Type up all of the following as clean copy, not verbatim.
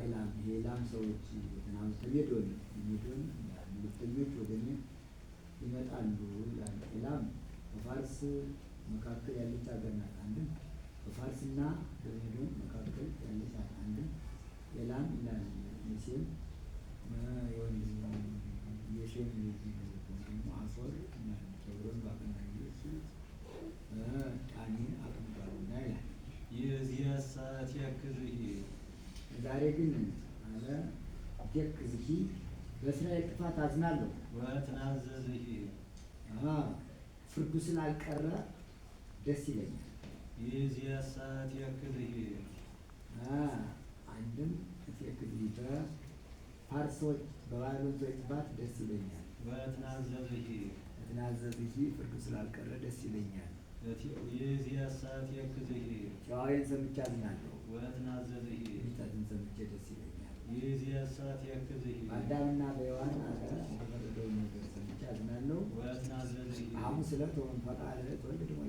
ኤላም የኤላም ሰዎች ምናምን ከሜዶን መልእክተኞች ወደ እኔ ይመጣሉ ይላል። ኤላም በፋርስ መካከል ያለች ሀገር ናት። አንድም በፋርስና በሜዶን መካከል ያለች ናት። አንድም ኤላም ይላል የሴም የሴም ልጅ ደግሞ አሶር ይላል። ኬብሮን ባቀናኝ ቃኒን አጥምዷልና ይላል። ይእዜሰ ትየክዝሂ ዛሬ ግን አለ ትየክዝሂ በእስራኤል ጥፋት አዝናለሁ። ወትናዘዝሂ ፍርዱ ስላልቀረ ደስ ይለኛል። ይእዜሰ ትየክዝሂ አንድም ትየክዝሂ በፋርሶች በባቢሎን ሰዎች ጥፋት ደስ ይለኛል። ወትናዘዝሂ በትናዘዝሂ ፍርዱ ስላልቀረ ደስ ይለኛል። ይእዜሰ ትየክዝሂ ጨዋዬን ሰምቼ አዝናለሁ። ወትናዘዝሂ ሚጠትን ሰምቼ ደስ ይለኛል። ይእዜሰ ትየክዝሂ በአዳምና በሔዋን የተፈረደውን ነገር ሰምቼ አዝናለሁ። ወትናዘዝሂ ሐሙስ ዕለት ፈቃደ ወልድ ደግሞ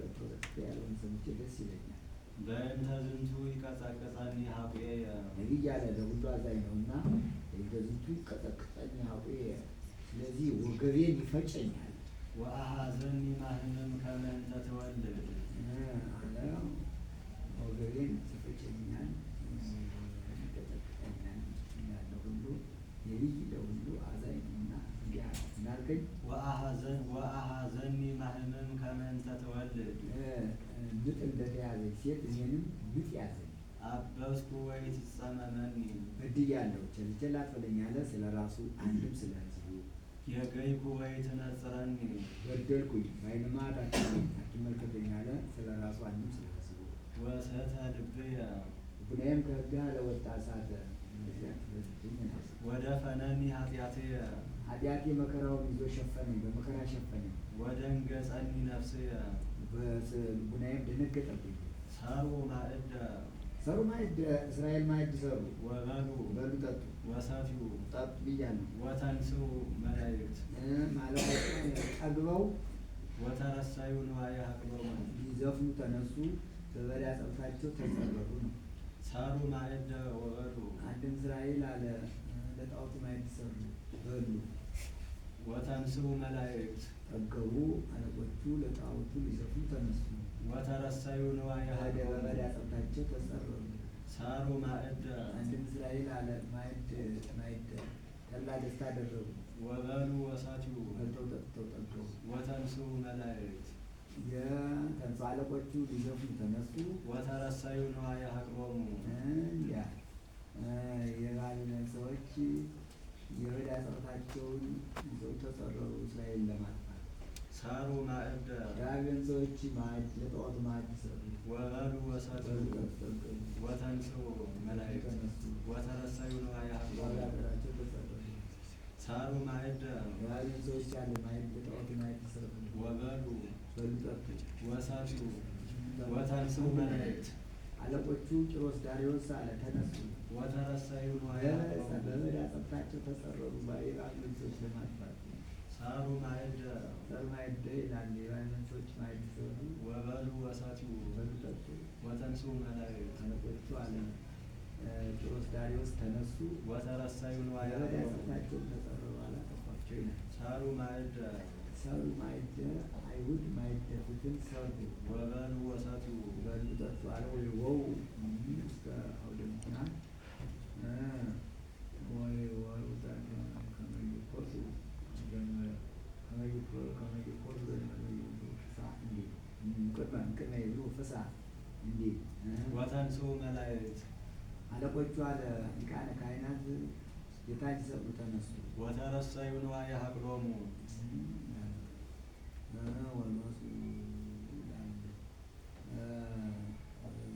ያለውን ሰምቼ ደስ ይለኛል። በእንተ ዝንቱ ይቀጸቅጸኒ ኀቁየ ነቢይ ያለ ለሁሉ አዛኝ ነውና በዝንቱ ይቀጠቅጠኝ ኀቁየ፣ ስለዚህ ወገቤን ይፈጨኛል። ወአኀዘኒ ማህመም ከመ እንተ ትወልድ አለ ወገቤን ይፈጨኛል ይቀጠቅጠኛል ያለ ሁሉ ነቢይ ለሁሉ አዛኝ ነውና እንዲህ አለ። እናልከኝ ወአኀዘኒ ማህመም ከመ እንተ ትወልድ ምጥ እንደተያዘች ሴት እኔንም ምጥ ያዘኝ። አበስኩ ወኢትጸመመኒ በድያለሁ፣ ቸልቸል አትበለኝ አለ ስለ ራሱ አንድም ስለ ሕዝቡ። የገይኩ ወኢትነጽረኒ በደልኩኝ በዓይንማ አትመልከተኝ አለ ስለ ራሱ አንድም ስለ ሕዝቡ። ወሰተ ልብየ ልቡናዬም ከሕግህ አለወጣ ሳተ። ወደፈነኒ ኃጢአትየ ኃጢአቴ መከራውን ይዞ ሸፈነኝ፣ በመከራ ሸፈነኝ። ወደንገጸኒ ነፍስየ ልቡናዬም ደነገጠብኝ። ሰሩ ማእደ ሰሩ ማዕድ እስራኤል ማዕድ ሰሩ። ወበሉ በሉ ጠጡ ወሰትዩ ጠጡ ብያለሁ። ወተንሥኡ መላእክት ማለት ጠግበው ወተረሰዩ ንዋየ ሀቅሎሙ ሊዘፍኑ ተነሱ፣ በበዳ ጸብታቸው ተጸረሩ ነው። ሰሩ ማእደ ወበሉ አንድም እስራኤል አለ ለጣዖቱ ማዕድ ሰሩ በሉ። ወተንሥኡ መላእክት ጠገቡ፣ አለቆቹ ለጣዖቱ ሊዘፍኑ ተነሱ፣ ወተረሰዩ ንዋየ በበዳ ጸብታቸው ተጸረሩ። ሰሩ ማእደ አንድም እስራኤል አለ ማዕድ ጠላ ደስታ አደረጉ፣ ወበሉ ወሰትዩ በልተው ጠጥተው ጠገቡ። ወተንሥኡ መላእክት የተንሱ አለቆቹ ሊዘፍኑ ተነሱ፣ ወተረሰዩ ንዋየ ሀቅሎሙ እንዲያ የባቢሎን ሰዎች የበዳ ጸሎታቸውን ይዘው ተጸረሩ እስራኤልን ለማጥፋት። ሰሩ ማእደ የባቢሎን ሰዎች ማዕድ ለጣዖቱ ማዕድ ሰሩ፣ ወበሉ ወሰትዩ ወተንሥኡ መላእክት ተነሱ፣ ወተረሰዩ ንዋየ ሀቅሎሙ ሀገራቸው ተጸረሩ። ሰሩ ማእደ የባቢሎን ሰዎች ያለ ማዕድ ለጣዖቱ ማዕድ ሰሩ፣ ወበሉ በሉ ጠጡ። ወሰትዩ ወተንሥኡ መላእክት አለቆቹ ቂሮስ ዳርዮስ አለ ተነሱ፣ ወተረሰዩ ንዋየ ሀቅሎሙ በበዳ ጸጥታቸው ተጸረሩ። የባቢሎን ሰዎች ለማጥፋት ሰሩ ማእደ ሰሩ ማዕድ ይላል። የባቢሎን ሰዎች ማዕድ ሰሩ፣ ወበሉ ወሰትዩ በሉ ጠጡ። ወተንሥኡ መላእክት አለቆቹ አለ ቂሮስ ዳርዮስ ተነሱ፣ ወተረሰዩ ንዋየ በበዳ ሀቅሎሙ ጸጥታቸው ተጸረሩ፣ አላጠፏቸው ይላል። ሰሩ ማእደ ሰሩ ማዕድ አይሁድ ማዕደ ፍትሕን ሰሩ፣ ወበሉ ወሰትዩ በሉ ጠጡ አለ። ወይ ወው እስከ አውደ ምኩናን ወይ ወውታ ከመይኮሱ ከመይኮሱ ፍሳ እንዲህ ቅድመ ይብሉ ፍሳ እንዲህ ወተንሥኡ መላእክት አለቆቹ አለ ሊቃነ ካህናት ጌታ ሊሰቅሉ ተነሱ፣ ወተረሰዩ ንዋየ ሀቅሎሙ ወመፁ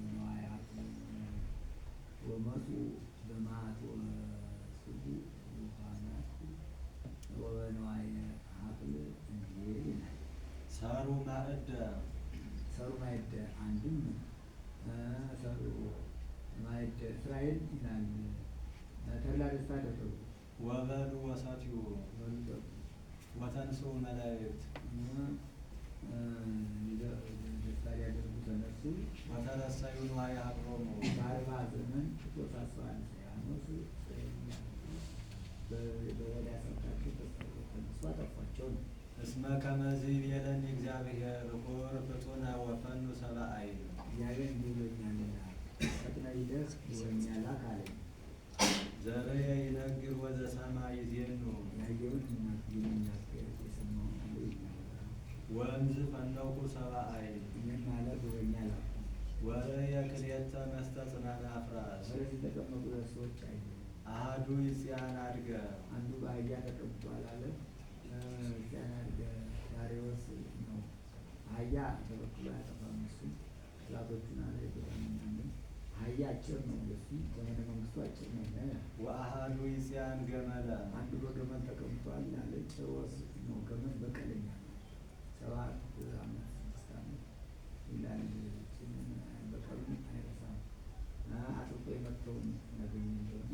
ንዋየ ሀቅሎሙ ወመፁ በመዓት ወስቡ ካህናት ወበንዋየ ሀቅል እንዲል ይላል። ሰሩ ማእደ ሰሩ ማዕድ አንድም ሰሩ ማዕድ እስራኤል ይላል ተድላ ደስታ አደረጉ፣ ወበሉ ወሰትዩ በሉ ጠጡ። ወተንሥኡ መላእክት ደስታ ሊያደርጉ ተነሱ። ወተረሰዩ ንዋየ ሀቅሎሙ በ40 ዘመን ጢጦስ አስራ አንድ ኖስ ከመዝ ይቤለኒ እግዚአብሔር ርኩር ፍጡነ ወፈኑ ሰብአይ እግዚአብሔር እንዲህ ብሎኛልና ፈጥነህ ሂደህ ወደ እኛ ላክ አለኝ። ዘርየ ይነግር ወዘሰማ ይዜኑ ያየውን የሚናገር የሰማውን ሁሉ ይናገራል። ወእምዝ ፈነውኩ ሰብአይ እኔም ማለት ወደ እኛ ላኩ። ወርእየ ክልኤተ መስተጽናነ አፍራስ በፈረስ የተቀመጡ ሁለት ሰዎች አየሁ። አሐዱ ይጽአን አድገ አንዱ በአህያ ተቀምጧል አለ። ይጽአን አድገ ዳርዮስ ነው። አህያ ተበክሎ አያጠፋም። እሱ ጠላቶቹን አለ የተዳምናለን። አህያ አጭር ነው፣ እሱ ዘመነ መንግስቱ አጭር ነው ይላል። ወአሐዱ ይጽአን ገመለ አንዱ በገመል ተቀምጧል አለ። ጭሮስ ነው፣ ገመል በቀለኛ ነው። 7 ዓመት 6 ዓመት ይላል። በቀሉ አይረሳም። አጥብቆ የመታውን ያገኙ እንደሆነ